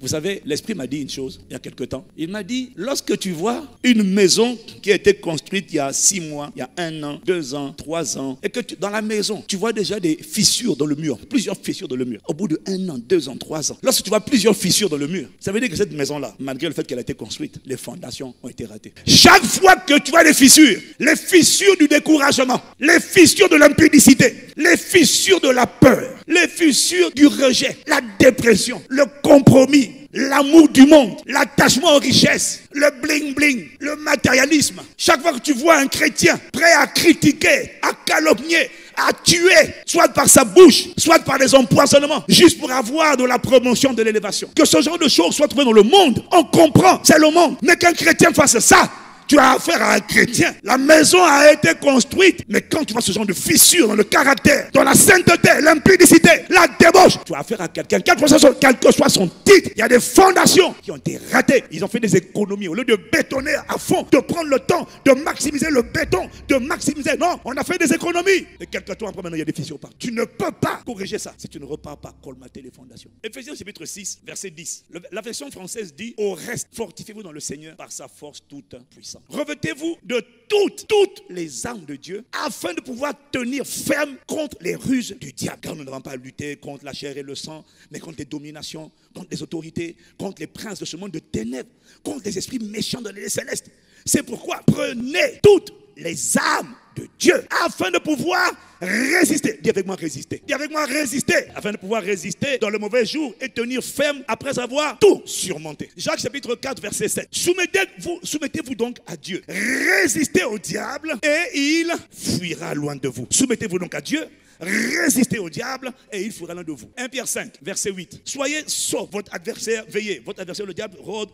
Vous savez, l'Esprit m'a dit une chose il y a quelque temps. Il m'a dit, lorsque tu vois une maison qui a été construite il y a 6 mois, il y a 1 an, 2 ans, 3 ans, et que dans la maison, tu vois déjà des fissures dans le mur, plusieurs fissures dans le mur. Au bout de 1 an, 2 ans, 3 ans, lorsque tu vois plusieurs fissures dans le mur, ça veut dire que cette maison-là, malgré le fait qu'elle a été construite, les fondations ont été ratées. Chaque fois que tu vois les fissures du découragement, les fissures de l'impudicité, les fissures de la peur, les fissures du rejet, la dépression, le compromis, l'amour du monde, l'attachement aux richesses, le bling-bling, le matérialisme. Chaque fois que tu vois un chrétien prêt à critiquer, à calomnier, à tuer, soit par sa bouche, soit par des empoisonnements, juste pour avoir de la promotion, de l'élévation. Que ce genre de choses soit trouvé dans le monde, on comprend, c'est le monde. Mais qu'un chrétien fasse ça, tu as affaire à un chrétien. La maison a été construite. Mais quand tu vois ce genre de fissure dans le caractère, dans la sainteté, l'impudicité, la débauche, tu as affaire à quelqu'un, quel que soit son titre. Il y a des fondations qui ont été ratées. Ils ont fait des économies. Au lieu de bétonner à fond, de prendre le temps, de maximiser le béton, de maximiser. Non, on a fait des économies. Et quelques temps après, maintenant, il y a des fissures partout. Tu ne peux pas corriger ça si tu ne repars pas colmater les fondations. Éphésiens chapitre 6, verset 10. La version française dit, au reste, fortifiez-vous dans le Seigneur par sa force toute puissante. Revêtez-vous de toutes les armes de Dieu afin de pouvoir tenir ferme contre les ruses du diable. Car nous n'avons pas à lutter contre la chair et le sang, mais contre les dominations, contre les autorités, contre les princes de ce monde de ténèbres, contre les esprits méchants dans les célestes. C'est pourquoi prenez toutes les armes de Dieu afin de pouvoir résister. Dis avec moi résister. Dis avec moi résister. Afin de pouvoir résister dans le mauvais jour et tenir ferme après avoir tout surmonté. Jacques chapitre 4 verset 7. Soumettez-vous donc à Dieu. Résistez au diable et il fuira loin de vous. Soumettez-vous donc à Dieu. Résistez au diable et il fuira loin de vous. 1 Pierre 5, verset 8. Soyez sauf votre adversaire, veillez. Votre adversaire, le diable, rôde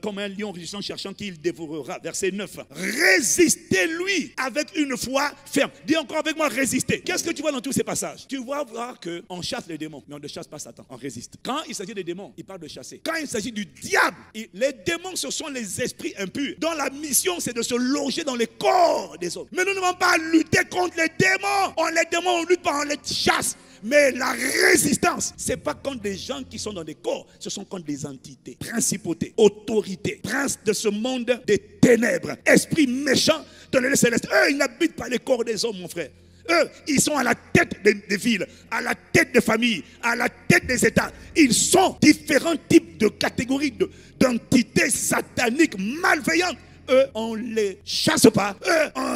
comme un lion rugissant, cherchant qui il dévorera. Verset 9. Résistez-lui avec une foi ferme. Dis encore avec moi, résister. Qu'est-ce que tu vois dans tous ces passages? Tu vas voir qu'on chasse les démons, mais on ne chasse pas Satan, on résiste. Quand il s'agit des démons, il parle de chasser. Quand il s'agit du diable, les démons, ce sont les esprits impurs, dont la mission, c'est de se loger dans les corps des hommes. Mais nous ne devons pas lutter contre les démons. Les démons, on lutte pas, on les chasse. Mais la résistance, ce n'est pas contre des gens qui sont dans des corps, ce sont contre des entités, principautés, autorités, princes de ce monde des ténèbres, esprits méchants dans les célestes. Eux, ils n'habitent pas les corps des hommes, mon frère. Eux, ils sont à la tête des villes, à la tête des familles, à la tête des États. Ils sont différents types de catégories d'entités sataniques malveillantes. Eux, on ne les chasse pas. Eux, on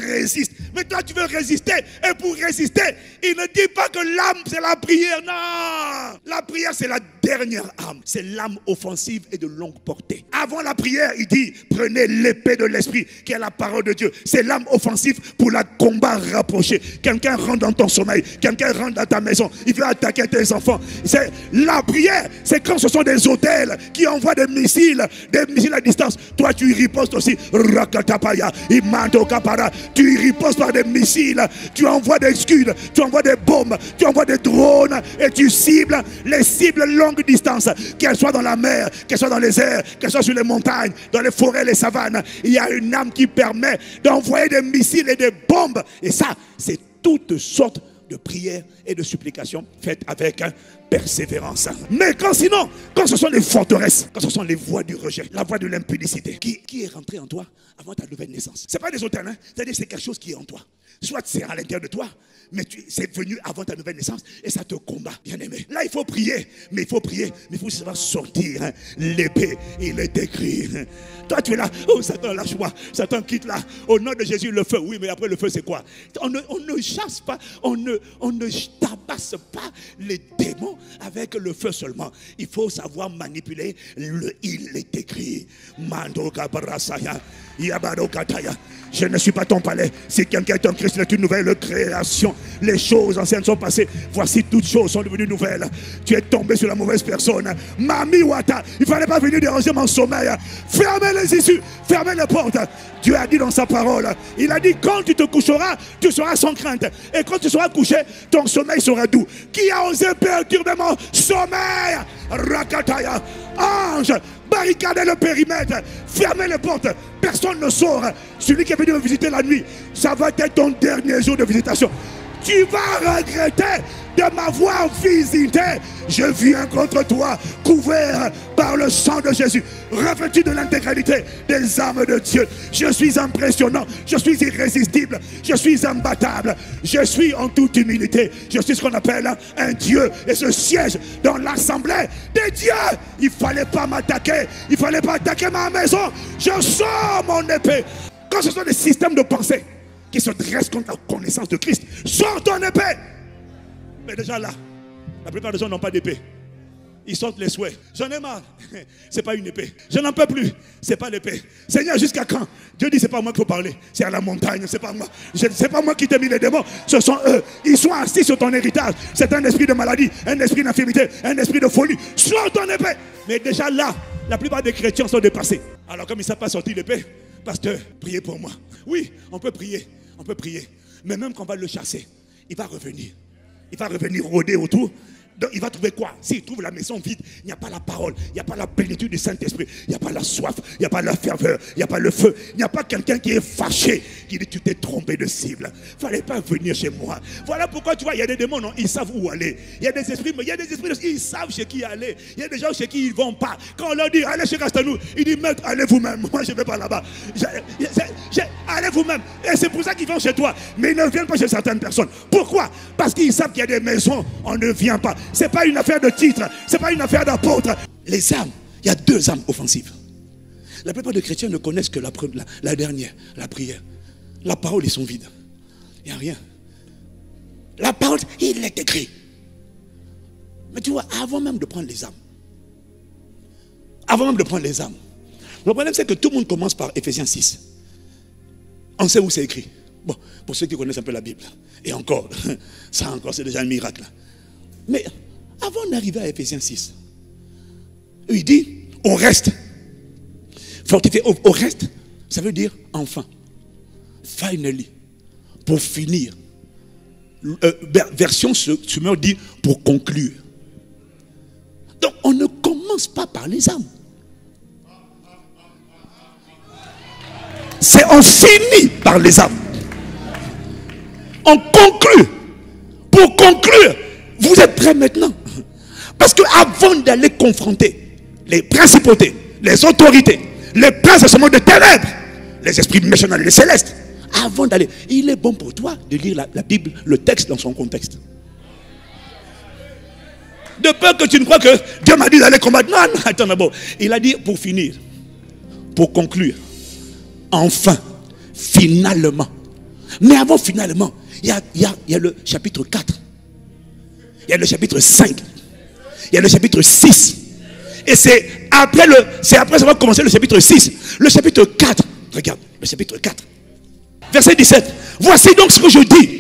résiste. Mais toi, tu veux résister. Et pour résister, il ne dit pas que l'âme, c'est la prière. Non. La prière, c'est la dernière arme. C'est l'âme offensive et de longue portée. Avant la prière, il dit, prenez l'épée de l'esprit, qui est la parole de Dieu. C'est l'âme offensive pour la combat rapproché. Quelqu'un rentre dans ton sommeil. Quelqu'un rentre dans ta maison. Il veut attaquer tes enfants. C'est la prière. C'est quand ce sont des hôtels qui envoient des missiles à distance. Toi, tu y ripostes aussi. Rakatapaya, Imando Kapara. Tu y ripostes par des missiles. Tu envoies des scuds. Tu envoies des bombes. Tu envoies des drones. Et tu cibles les cibles longue distance, qu'elles soient dans la mer, qu'elles soient dans les airs, qu'elles soient sur les montagnes, dans les forêts, les savanes. Il y a une âme qui permet d'envoyer des missiles et des bombes. Et ça, c'est toutes sortes de prières et de supplications faites avec persévérance. Mais quand ce sont les forteresses, quand ce sont les voies du rejet, la voie de l'impudicité, qui est rentrée en toi avant ta nouvelle naissance. Ce n'est pas des hôtels, hein? C'est-à-dire c'est quelque chose qui est en toi. Soit c'est à l'intérieur de toi, mais c'est venu avant ta nouvelle naissance et ça te combat, bien aimé. Là, il faut prier, mais il faut savoir sortir. Hein. L'épée, il est écrit. Toi, tu es là, oh Satan, lâche-moi. Satan, quitte là. Au nom de Jésus, le feu. Oui, mais après le feu, c'est quoi? On ne chasse pas, on ne tabasse pas les démons avec le feu seulement. Il faut savoir manipuler il est écrit. Mando Gabarasaya, Yabado Kataya. Je ne suis pas ton palais. Si quelqu'un est en Christ, il est une nouvelle création. Les choses anciennes sont passées. Voici toutes choses sont devenues nouvelles. Tu es tombé sur la mauvaise personne. Mami Wata, il ne fallait pas venir déranger mon sommeil. Fermez les issues, fermez les portes. Dieu a dit dans sa parole, il a dit quand tu te coucheras, tu seras sans crainte. Et quand tu seras couché, ton sommeil sera doux. Qui a osé perturber mon sommeil? Rakataya, ange, barricadez le périmètre, fermez les portes, personne ne sort. Celui qui est venu me visiter la nuit, ça va être ton dernier jour de visitation. tu vas regretter de m'avoir visité. Je viens contre toi, couvert par le sang de Jésus, revêtu de l'intégralité des armes de Dieu. Je suis impressionnant, je suis irrésistible, je suis imbattable, je suis en toute humilité. Je suis ce qu'on appelle un Dieu et ce siège dans l'assemblée des dieux. Il ne fallait pas m'attaquer, il ne fallait pas attaquer ma maison. Je sors mon épée. Quand ce sont des systèmes de pensée qui se dressent contre la connaissance de Christ, sors ton épée. Mais déjà là, la plupart des gens n'ont pas d'épée. Ils sortent les souhaits. J'en ai marre. C'est pas une épée. Je n'en peux plus. C'est pas l'épée. Seigneur, jusqu'à quand? Dieu dit, c'est pas moi qu'il faut parler. C'est à la montagne. C'est pas moi. C'est pas moi qui t'ai mis les démons. Ce sont eux. Ils sont assis sur ton héritage. C'est un esprit de maladie, un esprit d'infirmité, un esprit de folie. Sors ton épée. Mais déjà là, la plupart des chrétiens sont dépassés. Alors comme ils ne savent pas sortir l'épée, pasteur, priez pour moi. Oui, on peut prier. On peut prier. Mais même quand on va le chasser, il va revenir. Il va revenir rôder autour. Donc il va trouver quoi? S'il trouve la maison vide, il n'y a pas la parole, il n'y a pas la plénitude du Saint-Esprit, il n'y a pas la soif, il n'y a pas la ferveur, il n'y a pas le feu, il n'y a pas quelqu'un qui est fâché, qui dit tu t'es trompé de cible. Il ne fallait pas venir chez moi. Voilà pourquoi tu vois, il y a des démons, non, ils savent où aller. Il y a des esprits, mais il y a des esprits, ils savent chez qui aller. Il y a des gens chez qui ils ne vont pas. Quand on leur dit allez chez Castanou, ils disent maître, allez vous-même. Moi je ne vais pas là-bas. Allez vous-même. Et c'est pour ça qu'ils vont chez toi. Mais ils ne viennent pas chez certaines personnes. Pourquoi? Parce qu'ils savent qu'il y a des maisons, on ne vient pas. Ce n'est pas une affaire de titre, ce n'est pas une affaire d'apôtre. Les armes, il y a deux armes offensives. La plupart des chrétiens ne connaissent que la dernière, la prière. La parole, ils sont vides. Il n'y a rien. La parole, il est écrit. Mais tu vois, avant même de prendre les armes, le problème c'est que tout le monde commence par Ephésiens 6. On sait où c'est écrit. Bon, pour ceux qui connaissent un peu la Bible. Et encore, ça encore, c'est déjà un miracle. Mais avant d'arriver à Ephésiens 6, il dit, on reste. Fortifié, au reste, ça veut dire enfin. Finally. Pour finir. Version Summer dit pour conclure. Donc on ne commence pas par les âmes. C'est on finit par les âmes. On conclut. Pour conclure, vous êtes prêts maintenant? Parce que avant d'aller confronter les principautés, les autorités, les princes de ce monde de ténèbres, les esprits méchants, les célestes, avant d'aller, il est bon pour toi de lire la Bible, le texte dans son contexte. De peur que tu ne crois que Dieu m'a dit d'aller combattre. Non, non, attends d'abord. Il a dit pour finir, pour conclure, enfin, finalement. Mais avant finalement, il y a le chapitre 4. Il y a le chapitre 5. Il y a le chapitre 6. Et c'est après avoir commencé le chapitre 6. Le chapitre 4. Regarde, le chapitre 4. Verset 17. Voici donc ce que je dis.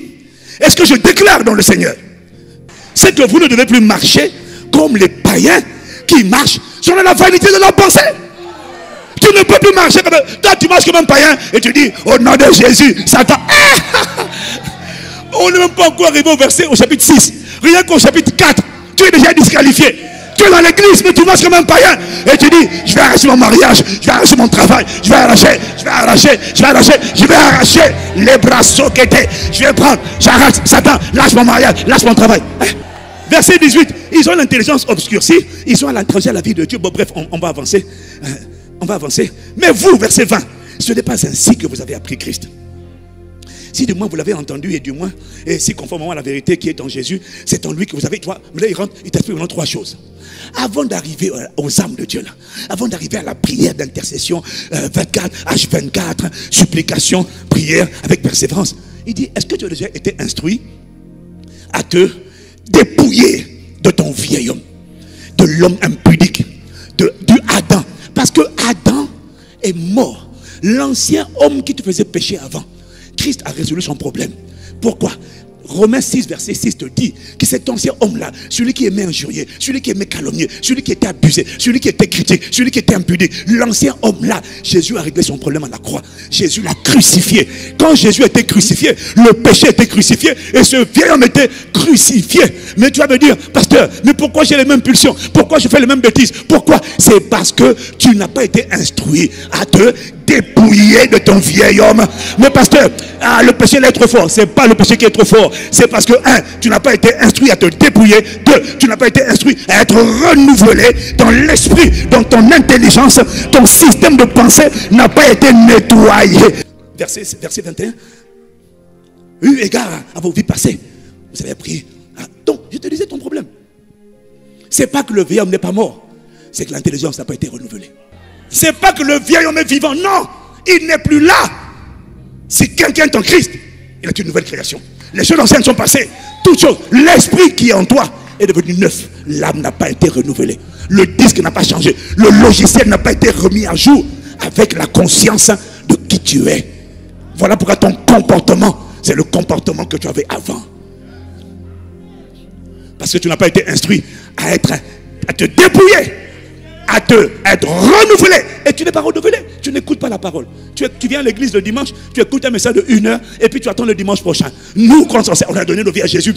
Et ce que je déclare dans le Seigneur. C'est que vous ne devez plus marcher comme les païens qui marchent selon la vanité de leur pensée. Tu ne peux plus marcher comme... Toi, tu marches comme un païen et tu dis, au nom de Jésus, Satan. On n'est même pas encore arrivé au chapitre 6. Rien qu'au chapitre 4, tu es déjà disqualifié. Tu es dans l'église, mais tu marches comme un païen. Et tu dis, je vais arracher mon mariage, je vais arracher mon travail, je vais arracher les bras soquetés. Je vais prendre, j'arrache, Satan, lâche mon mariage, lâche mon travail. Verset 18, ils ont l'intelligence obscurcie, ils ont à l'entrée à la vie de Dieu. Bon, bref, on va avancer. On va avancer. Mais vous, verset 20, ce n'est pas ainsi que vous avez appris Christ. Si du moins vous l'avez entendu et du moins, et si conformément à la vérité qui est en Jésus, c'est en lui que vous avez, toi, là il t'explique vraiment trois choses. Avant d'arriver aux âmes de Dieu, là, avant d'arriver à la prière d'intercession, 24, H24, supplication, prière avec persévérance, il dit, est-ce que tu as déjà été instruit à te dépouiller de ton vieil homme, de l'homme impudique, du Adam? Parce que Adam est mort. L'ancien homme qui te faisait pécher avant, Christ a résolu son problème. Pourquoi? Romains 6, verset 6 te dit que cet ancien homme-là, celui qui aimait injurier, celui qui aimait calomnier, celui qui était abusé, celui qui était critique, celui qui était impudique, l'ancien homme-là, Jésus a réglé son problème à la croix. Jésus l'a crucifié. Quand Jésus était crucifié, le péché était crucifié et ce vieil homme était crucifié. Mais tu vas me dire, pasteur, mais pourquoi j'ai les mêmes pulsions? Pourquoi je fais les mêmes bêtises? Pourquoi? C'est parce que tu n'as pas été instruit à te dépouiller de ton vieil homme. Mais pasteur, le péché là est trop fort. C'est pas le péché qui est trop fort. C'est parce que, tu n'as pas été instruit à te dépouiller. 2, tu n'as pas été instruit à être renouvelé dans l'esprit, dans ton intelligence. Ton système de pensée n'a pas été nettoyé. Verset 21. Eu égard à vos vies passées, vous avez prié. Donc, je te disais ton problème. C'est pas que le vieil homme n'est pas mort, c'est que l'intelligence n'a pas été renouvelée. C'est pas que le vieil homme est vivant, non, il n'est plus là. Si quelqu'un est en Christ, il est une nouvelle création. Les choses anciennes sont passées, toutes choses. L'esprit qui est en toi est devenu neuf. L'âme n'a pas été renouvelée. Le disque n'a pas changé. Le logiciel n'a pas été remis à jour avec la conscience de qui tu es. Voilà pourquoi ton comportement, c'est le comportement que tu avais avant. Parce que tu n'as pas été instruit à te dépouiller, à être renouvelé. Et tu n'es pas renouvelé. Tu n'écoutes pas la parole. Tu viens à l'église le dimanche, tu écoutes un message de 1 heure et puis tu attends le dimanche prochain. Nous, quand on a donné nos vies à Jésus,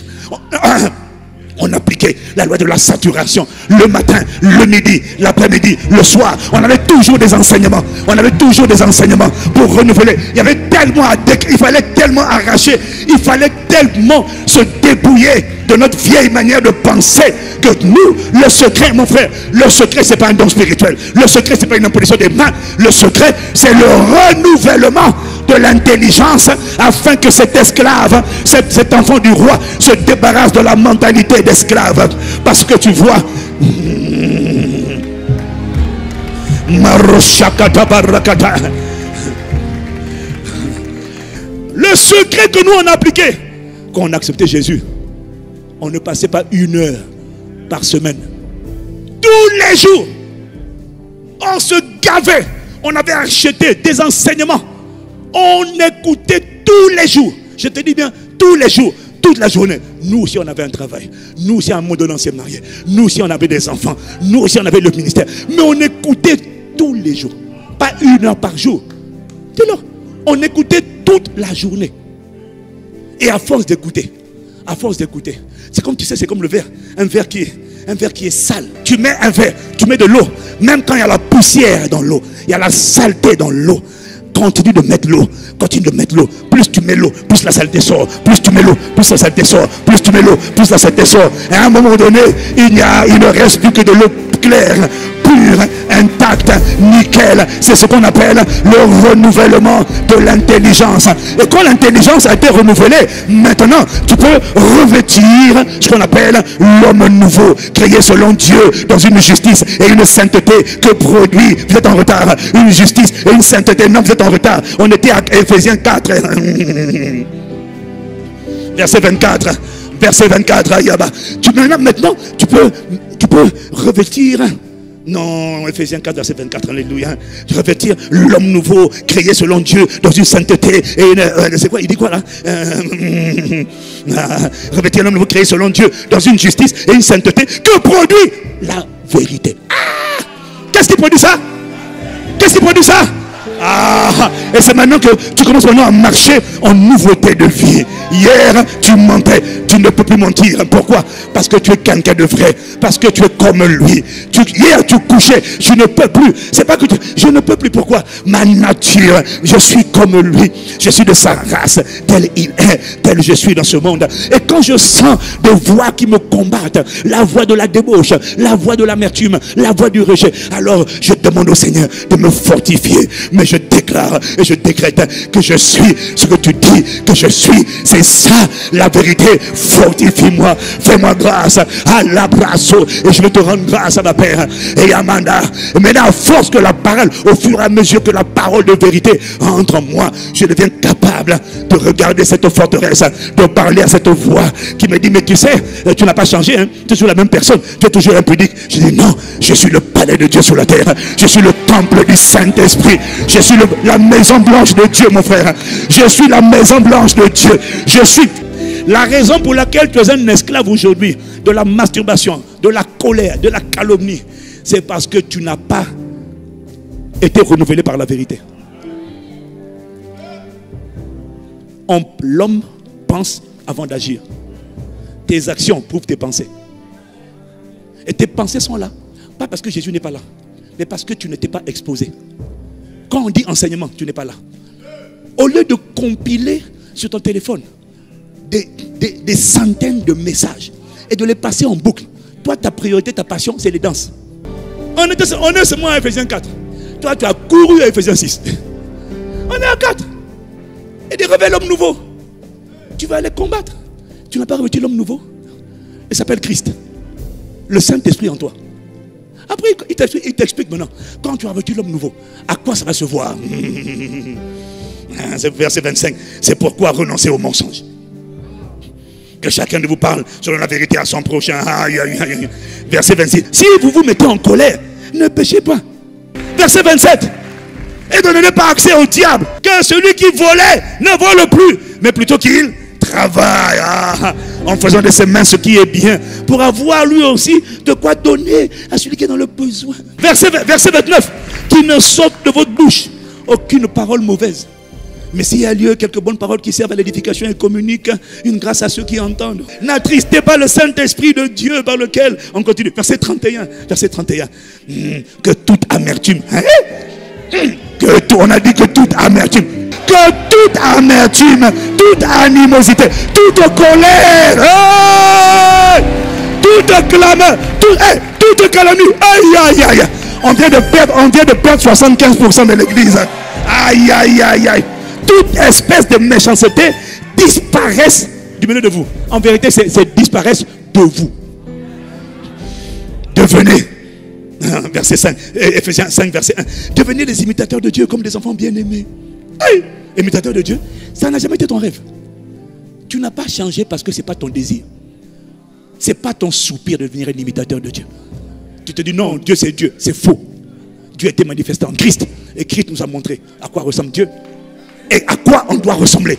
on appliquait la loi de la saturation. Le matin, le midi, l'après-midi, le soir. On avait toujours des enseignements. On avait toujours des enseignements pour renouveler. Il y avait tellement il fallait tellement arracher. Il fallait tellement se débrouiller de notre vieille manière de penser que nous, le secret, mon frère, le secret, c'est pas un don spirituel. Le secret, c'est pas une imposition des mains. Le secret, c'est le renouvellement de l'intelligence afin que cet esclave, cet enfant du roi se débarrasse de la mentalité d'esclave. Parce que tu vois, le secret que nous on a appliqué quand on a accepté Jésus, on ne passait pas 1 heure par semaine. Tous les jours, on se gavait. On avait acheté des enseignements. On écoutait tous les jours. Je te dis bien, tous les jours, toute la journée. Nous aussi, on avait un travail. Nous aussi, à un moment donné, on s'est mariés. Nous aussi, on avait des enfants. Nous aussi, on avait le ministère. Mais on écoutait tous les jours. Pas 1 heure par jour. Dis-le. On écoutait toute la journée. Et à force d'écouter, c'est comme tu sais, c'est comme le verre. Un verre qui est sale. Tu mets un verre, tu mets de l'eau. Même quand il y a la poussière dans l'eau, il y a la saleté dans l'eau. Continue de mettre l'eau. Continue de mettre l'eau. Plus tu mets l'eau, plus la saleté sort. Plus tu mets l'eau, plus la saleté sort. Plus tu mets l'eau, plus la saleté sort. Et à un moment donné, il ne reste plus que de l'eau claire, pure, intacte, nickel. C'est ce qu'on appelle le renouvellement de l'intelligence. Et quand l'intelligence a été renouvelée, maintenant tu peux revêtir ce qu'on appelle l'homme nouveau, créé selon Dieu dans une justice et une sainteté que produit. Vous êtes en retard. Une justice et une sainteté. Non, vous êtes en retard. On était à Ephésiens 4. Verset 24. Verset 24. Maintenant, tu peux revêtir. Non, Ephésiens 4, verset 24, alléluia. Revêtir l'homme nouveau, créé selon Dieu, dans une sainteté et une... c'est quoi, il dit quoi là? Revêtir l'homme nouveau, créé selon Dieu, dans une justice et une sainteté que produit la vérité. Qu'est-ce qui produit ça? Qu'est-ce qui produit ça? Et c'est maintenant que tu commences maintenant à marcher en nouveauté de vie. Hier, tu mentais, tu ne peux plus mentir. Pourquoi? Parce que tu es quelqu'un de vrai. Parce que tu es comme lui. Hier, tu couchais, je ne peux plus. C'est pas que je ne peux plus. Pourquoi? Ma nature, je suis comme lui. Je suis de sa race, tel il est, tel je suis dans ce monde. Et quand je sens des voix qui me combattent, la voix de la débauche, la voix de l'amertume, la voix du rejet, alors je demande au Seigneur de me fortifier. Mais je déclare et je décrète que je suis ce que tu dis que je suis. C'est ça la vérité. Fortifie-moi, fais-moi grâce à l'abrasso et je vais te rendre grâce à ma Père. Et Amanda, maintenant à force que la parole, au fur et à mesure que la parole de vérité entre en moi, je deviens capable de regarder cette forteresse, de parler à cette voix qui me dit, mais tu sais, tu n'as pas changé, hein? Tu es toujours la même personne, tu es toujours impudique. Je dis non, je suis le palais de Dieu sur la terre, je suis le temple du Saint-Esprit, je suis la maison blanche de Dieu, mon frère. Je suis la maison blanche de Dieu. Je suis la raison pour laquelle tu es un esclave aujourd'hui de la masturbation, de la colère, de la calomnie. C'est parce que tu n'as pas été renouvelé par la vérité. L'homme pense avant d'agir. Tes actions prouvent tes pensées. Et tes pensées sont là. Pas parce que Jésus n'est pas là, mais parce que tu ne t'es pas exposé. Quand on dit enseignement, tu n'es pas là. Au lieu de compiler sur ton téléphone des centaines de messages et de les passer en boucle, toi, ta priorité, ta passion, c'est les danses. On est seulement à Ephésiens 4. Toi, tu as couru à Ephésiens 6. On est à 4. Et de révéler l'homme nouveau. Tu vas aller combattre. Tu n'as pas revêtu l'homme nouveau. Il s'appelle Christ. Le Saint-Esprit en toi. Après, il t'explique maintenant. Quand tu as revêtu l'homme nouveau, à quoi ça va se voir? C'est verset 25. C'est pourquoi renoncer au mensonge. Que chacun de vous parle selon la vérité à son prochain. Aïe, aïe, aïe. Verset 26. Si vous vous mettez en colère, ne péchez pas. Verset 27. Et ne donnez pas accès au diable. Que celui qui volait ne vole plus, mais plutôt qu'il travaille en faisant de ses mains ce qui est bien, pour avoir lui aussi de quoi donner à celui qui est dans le besoin. Verset 29. Qu'il ne sorte de votre bouche aucune parole mauvaise, mais s'il y a lieu, quelques bonnes paroles qui servent à l'édification et communiquent une grâce à ceux qui entendent. N'attristez pas le Saint-Esprit de Dieu par lequel on continue. Verset 31. Verset 31. Que toute amertume. On a dit que toute amertume. Que toute amertume, toute animosité, toute colère, toute clameur, toute calomnie. Aïe, aïe, aïe. On vient de perdre 75% de l'église. Aïe, aïe, aïe, aïe. Toute espèce de méchanceté disparaissent du milieu de vous. En vérité, c'est disparaissent de vous. Devenez, verset 5, Ephésiens 5, verset 1. Devenez les imitateurs de Dieu comme des enfants bien-aimés. Hey, imitateur de Dieu, ça n'a jamais été ton rêve. Tu n'as pas changé parce que ce n'est pas ton désir. Ce n'est pas ton soupir de devenir un imitateur de Dieu. Tu te dis non, Dieu c'est Dieu. C'est faux. Dieu a été manifesté en Christ. Et Christ nous a montré à quoi ressemble Dieu. Et à quoi on doit ressembler.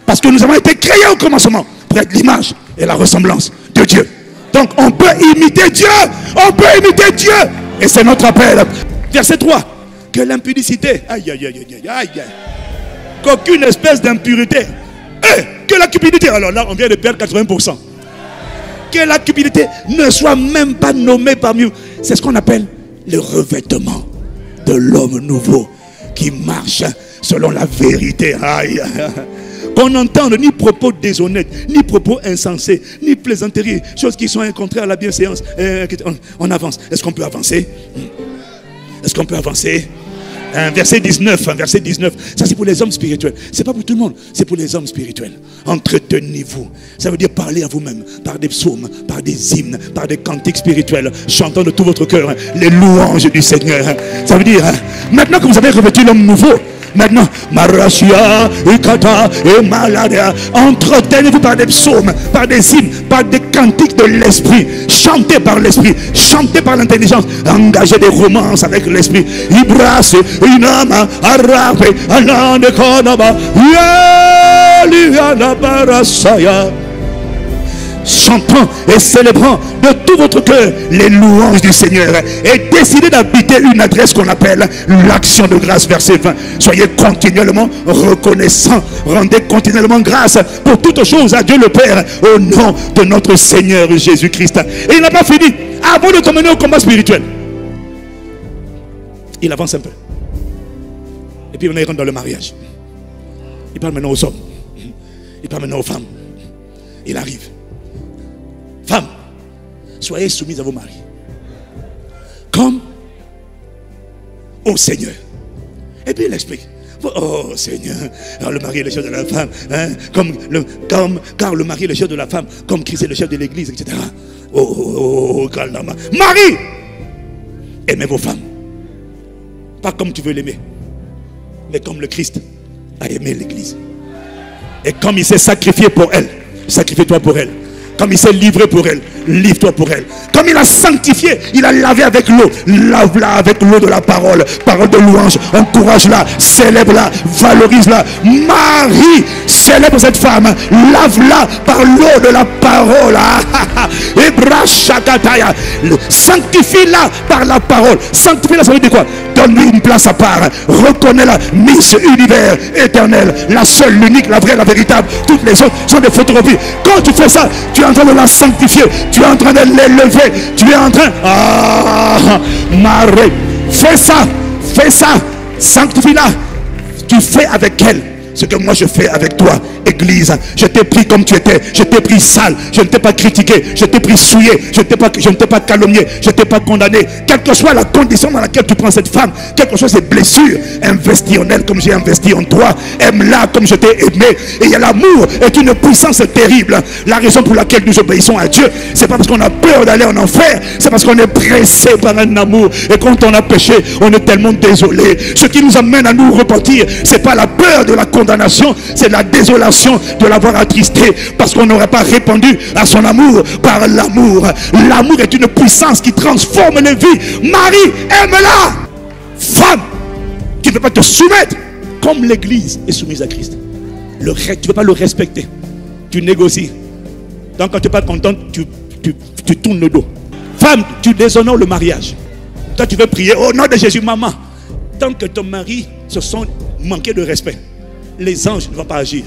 Parce que nous avons été créés au commencement pour être l'image et la ressemblance de Dieu. Donc on peut imiter Dieu. On peut imiter Dieu. Et c'est notre appel. Verset 3. Que l'impudicité. Aïe, aïe, aïe, aïe, aïe, aïe. Qu'aucune espèce d'impurité. Que la cupidité. Alors là, on vient de perdre 80%. Que la cupidité ne soit même pas nommée parmi vous. C'est ce qu'on appelle le revêtement de l'homme nouveau qui marche selon la vérité. Aïe. Qu'on n'entende ni propos déshonnêtes, ni propos insensés, ni plaisanteries, choses qui sont contraires à la bienséance. On avance. Est-ce qu'on peut avancer? Est-ce qu'on peut avancer? Verset 19, verset 19. Ça c'est pour les hommes spirituels. C'est pas pour tout le monde, c'est pour les hommes spirituels. Entretenez-vous. Ça veut dire parler à vous-même par des psaumes, par des hymnes, par des cantiques spirituels, chantant de tout votre cœur les louanges du Seigneur. Ça veut dire, maintenant que vous avez revêtu l'homme nouveau, maintenant, Marashia, Ikata et Maladia, entretenez-vous par des psaumes, par des hymnes, par des cantiques de l'esprit. Chantez par l'esprit, chantez par l'intelligence, engagez des romances avec l'esprit. Ibrase, Inama, Arabe, Anande Konaba, Yaliana Barasaya. Chantant et célébrant de tout votre cœur les louanges du Seigneur et décidez d'habiter une adresse qu'on appelle l'action de grâce, verset 20. Soyez continuellement reconnaissants, rendez continuellement grâce pour toutes choses à Dieu le Père au nom de notre Seigneur Jésus-Christ. Et il n'a pas fini. Avant de t'emmener au combat spirituel, il avance un peu et puis on rentre dans le mariage. Il parle maintenant aux hommes, il parle maintenant aux femmes. Il arrive. Femmes, soyez soumises à vos maris comme au Seigneur. Et puis il explique. Oh Seigneur, alors le mari est le chef de la femme, car le mari est le chef de la femme, comme Christ est le chef de l'église, etc. Marie, aimez vos femmes, pas comme tu veux l'aimer, mais comme le Christ a aimé l'église. Et comme il s'est sacrifié pour elle, sacrifie-toi pour elle. Comme il s'est livré pour elle, livre-toi pour elle. Comme il a sanctifié, il a lavé avec l'eau. Lave-la avec l'eau de la parole. Parole de louange. Encourage-la, célèbre-la, valorise-la. Marie, célèbre cette femme. Lave-la par l'eau de la parole. Sanctifie-la par la parole. Sanctifie-la, ça veut dire quoi? Donne-lui une place à part. Reconnais-la, Miss Univers éternel. La seule, l'unique, la vraie, la véritable. Toutes les autres sont des photocopies. Quand tu fais ça, tu es en train de la sanctifier. Tu es en train de l'élever. Tu es en train... Marie, fais ça. Fais ça. Sanctifie-la. Tu fais avec elle ce que moi je fais avec toi, Église. Je t'ai pris comme tu étais, je t'ai pris sale, je ne t'ai pas critiqué, je t'ai pris souillé, je ne t'ai pas calomnié, je ne t'ai pas condamné. Quelle que soit la condition dans laquelle tu prends cette femme, quelles que soient ses blessures, investis en elle comme j'ai investi en toi, aime-la comme je t'ai aimé. Et l'amour est une puissance terrible. La raison pour laquelle nous obéissons à Dieu, c'est pas parce qu'on a peur d'aller en enfer, c'est parce qu'on est pressé par un amour. Et quand on a péché, on est tellement désolé. Ce qui nous amène à nous repentir, c'est pas la peur de la condamnation, c'est la désolation de l'avoir attristé, parce qu'on n'aurait pas répondu à son amour par l'amour. L'amour est une puissance qui transforme les vies. Marie, aime-la. Femme, tu ne peux pas te soumettre comme l'Église est soumise à Christ. Tu ne peux pas le respecter. Tu négocies. Donc quand tu n'es pas content, tu tournes le dos. Femme, tu déshonores le mariage. Toi tu veux prier au nom de Jésus. Maman, tant que ton mari se sent manqué de respect, les anges ne vont pas agir.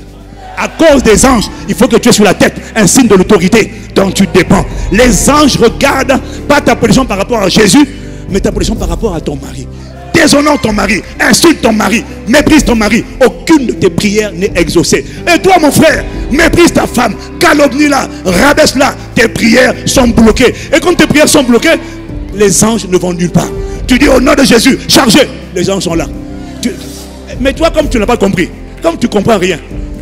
À cause des anges, il faut que tu aies sur la tête un signe de l'autorité dont tu dépends. Les anges regardent pas ta position par rapport à Jésus, mais ta position par rapport à ton mari. Déshonore ton mari, insulte ton mari, méprise ton mari. Aucune de tes prières n'est exaucée. Et toi mon frère, méprise ta femme, calomnie-la, rabaisse-la. Tes prières sont bloquées. Et quand tes prières sont bloquées, les anges ne vont nulle part. Tu dis au nom de Jésus, chargez. Les anges sont là. Mais toi, comme tu n'as pas compris, comme tu ne comprends rien,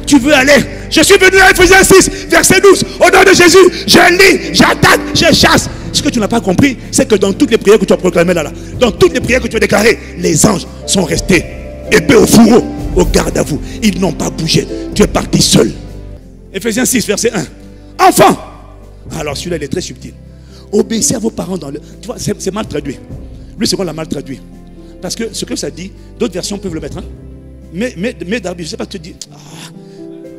tu veux aller. Je suis venu à Ephésiens 6, verset 12. Au nom de Jésus, je lis, j'attaque, je chasse. Ce que tu n'as pas compris, c'est que dans toutes les prières que tu as proclamées là, dans toutes les prières que tu as déclarées, les anges sont restés épais au fourreau, au garde à vous. Ils n'ont pas bougé. Tu es parti seul. Ephésiens 6, verset 1. Enfant. Alors celui-là, il est très subtil. Obéissez à vos parents dans le... Tu vois, c'est mal traduit. Lui, c'est qu'on l'a mal traduit. Parce que ce que ça dit, d'autres versions peuvent le mettre. Hein? Mais Darby, je ne sais pas, tu te dis...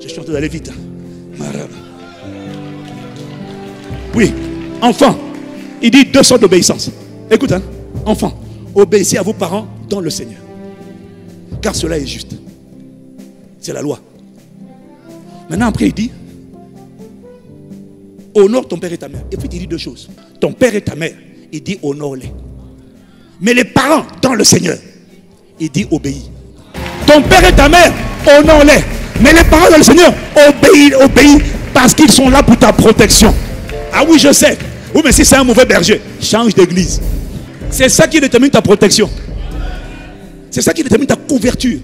je suis en train d'aller vite. Oui, enfant. Il dit 2 sortes d'obéissance. Écoute, hein, enfant, obéissez à vos parents dans le Seigneur. Car cela est juste. C'est la loi. Maintenant, après, il dit, honore ton père et ta mère. Et puis, il dit 2 choses. Ton père et ta mère, il dit, honore-les. Mais les parents dans le Seigneur, il dit, obéis. Ton père et ta mère, honore-les. Mais les parents dans le Seigneur, obéis parce qu'ils sont là pour ta protection. Ah oui, je sais. Oui, mais si c'est un mauvais berger, change d'église. C'est ça qui détermine ta protection. C'est ça qui détermine ta couverture.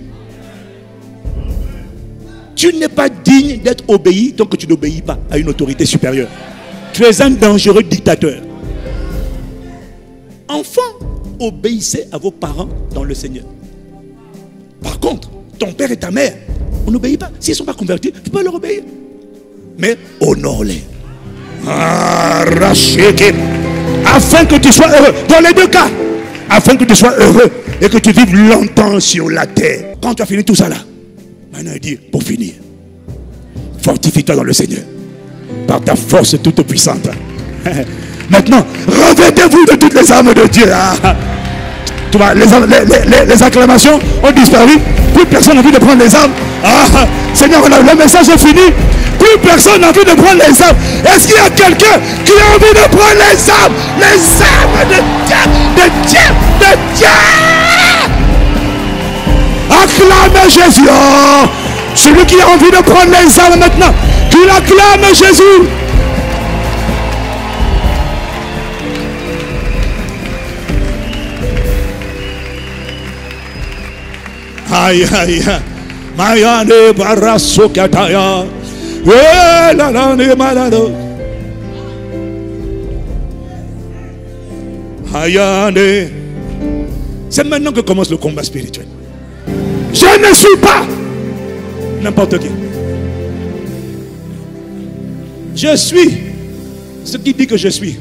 Tu n'es pas digne d'être obéi tant que tu n'obéis pas à une autorité supérieure. Tu es un dangereux dictateur. Enfants, obéissez à vos parents dans le Seigneur. Par contre, ton père et ta mère, on n'obéit pas. S'ils ne sont pas convertis, tu peux leur obéir. Mais honore-les. Afin que tu sois heureux. Dans les 2 cas. Afin que tu sois heureux et que tu vives longtemps sur la terre. Quand tu as fini tout ça là, maintenant il dit, pour finir, fortifie-toi dans le Seigneur. Par ta force toute puissante. Maintenant, revêtez-vous de toutes les armes de Dieu. Tu vois, les acclamations ont disparu. Plus personne n'a envie de prendre les armes. Seigneur, le message est fini. Plus personne n'a envie de prendre les armes. Est-ce qu'il y a quelqu'un qui a envie de prendre les armes? Les armes de Dieu, de Dieu, de Dieu. Acclame Jésus. Celui qui a envie de prendre les armes maintenant, qu'il acclame Jésus. Aïe, aïe, aïe. Mayane barasso kataya. C'est maintenant que commence le combat spirituel. Je ne suis pas n'importe qui. Je suis ce qui dit que je suis.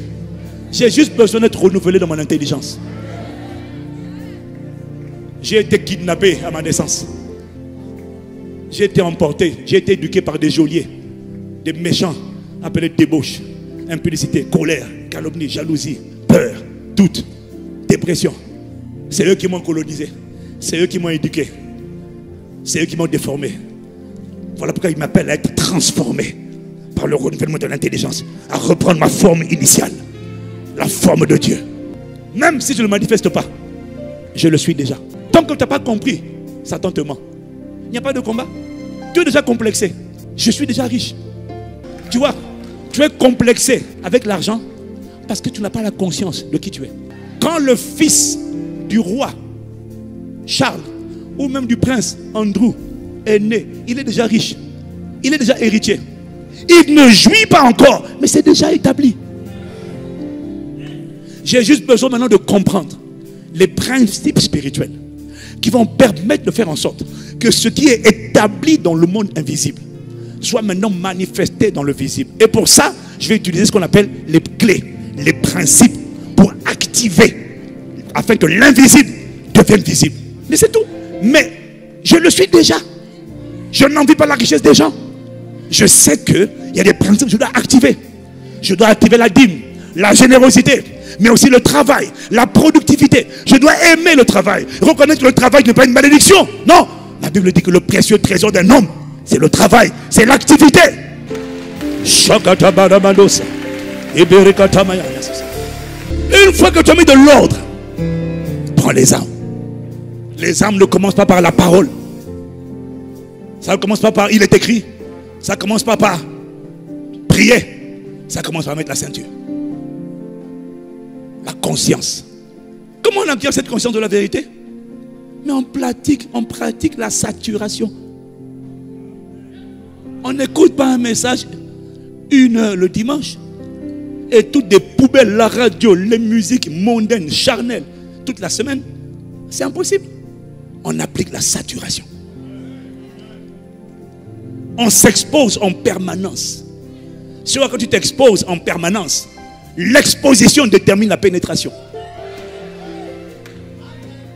J'ai juste besoin d'être renouvelé dans mon intelligence. J'ai été kidnappé à ma naissance. J'ai été emporté, j'ai été éduqué par des geôliers, des méchants appelés débauche, impudicité, colère, calomnie, jalousie, peur, doute, dépression. C'est eux qui m'ont colonisé, c'est eux qui m'ont éduqué, c'est eux qui m'ont déformé. Voilà pourquoi ils m'appellent à être transformé par le renouvellement de l'intelligence, à reprendre ma forme initiale, la forme de Dieu. Même si je ne le manifeste pas, je le suis déjà. Tant que tu n'as pas compris, Satan te ment. Il n'y a pas de combat. Tu es déjà complexé. Je suis déjà riche. Tu vois, tu es complexé avec l'argent parce que tu n'as pas la conscience de qui tu es. Quand le fils du roi Charles ou même du prince Andrew est né, il est déjà riche. Il est déjà héritier. Il ne jouit pas encore, mais c'est déjà établi. J'ai juste besoin maintenant de comprendre les principes spirituels qui vont permettre de faire en sorte que ce qui est établi dans le monde invisible soit maintenant manifesté dans le visible. Et pour ça, je vais utiliser ce qu'on appelle les clés, les principes pour activer afin que l'invisible devienne visible. Mais c'est tout. Mais je le suis déjà. Je n'envie pas la richesse des gens. Je sais qu'il y a des principes que je dois activer. Je dois activer la dîme, la générosité, mais aussi le travail, la productivité. Je dois aimer le travail. Reconnaître que le travail n'est pas une malédiction. Non. La Bible dit que le précieux trésor d'un homme, c'est le travail, c'est l'activité. Une fois que tu as mis de l'ordre, prends les armes. Les armes ne commencent pas par la parole. Ça ne commence pas par il est écrit. Ça ne commence pas par prier. Ça commence par mettre la ceinture. La conscience. Comment on acquiert cette conscience de la vérité? Mais on pratique la saturation. On n'écoute pas un message 1 heure le dimanche et toutes des poubelles, la radio, les musiques mondaines, charnelles, toute la semaine. C'est impossible. On applique la saturation. On s'expose en permanence. C'est vrai que tu t'exposes en permanence. L'exposition détermine la pénétration.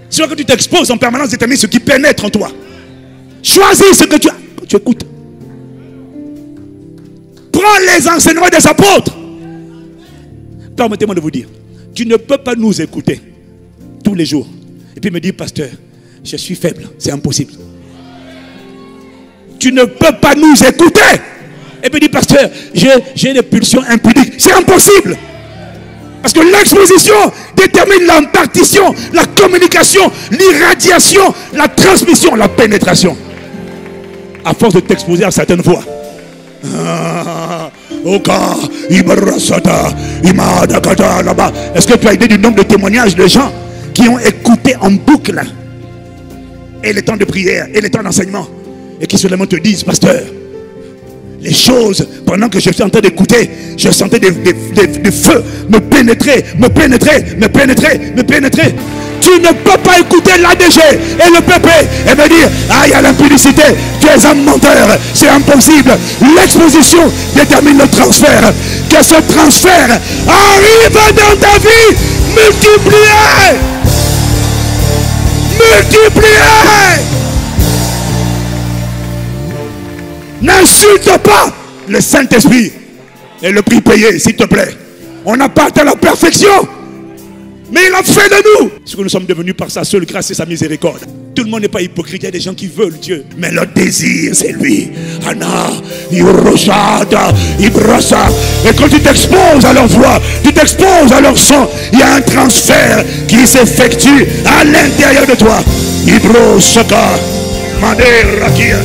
C'est vrai que tu t'exposes en permanence détermine ce qui pénètre en toi. Choisis ce que tu écoutes. Prends les enseignements des apôtres. Permettez-moi de vous dire, tu ne peux pas nous écouter tous les jours et puis me dire, pasteur, je suis faible, c'est impossible. Tu ne peux pas nous écouter et puis dire, pasteur, j'ai des pulsions impudiques, c'est impossible. Parce que l'exposition détermine l'impartition, la communication, l'irradiation, la transmission, la pénétration. À force de t'exposer à certaines voix. Est-ce que tu as idée du nombre de témoignages de gens qui ont écouté en boucle et les temps de prière et les temps d'enseignement et qui seulement te disent, pasteur, les choses, pendant que je suis en train d'écouter, je sentais des feux me pénétrer. Tu ne peux pas écouter l'ADG et le PP et me dire, ah, il y a l'impudicité, tu es un menteur, c'est impossible. L'exposition détermine le transfert. Que ce transfert arrive dans ta vie, multiplié. N'insulte pas le Saint-Esprit. Et le prix payé, s'il te plaît. On n'a pas atteint la perfection, mais il a fait de nous ce que nous sommes devenus par sa seule grâce et sa miséricorde. Tout le monde n'est pas hypocrite. Il y a des gens qui veulent Dieu, mais leur désir, c'est lui. Anna, Yuroshada, Ibrasa. Et quand tu t'exposes à leur voix, tu t'exposes à leur sang, il y a un transfert qui s'effectue à l'intérieur de toi. Ibro Shaka, Madera Kia.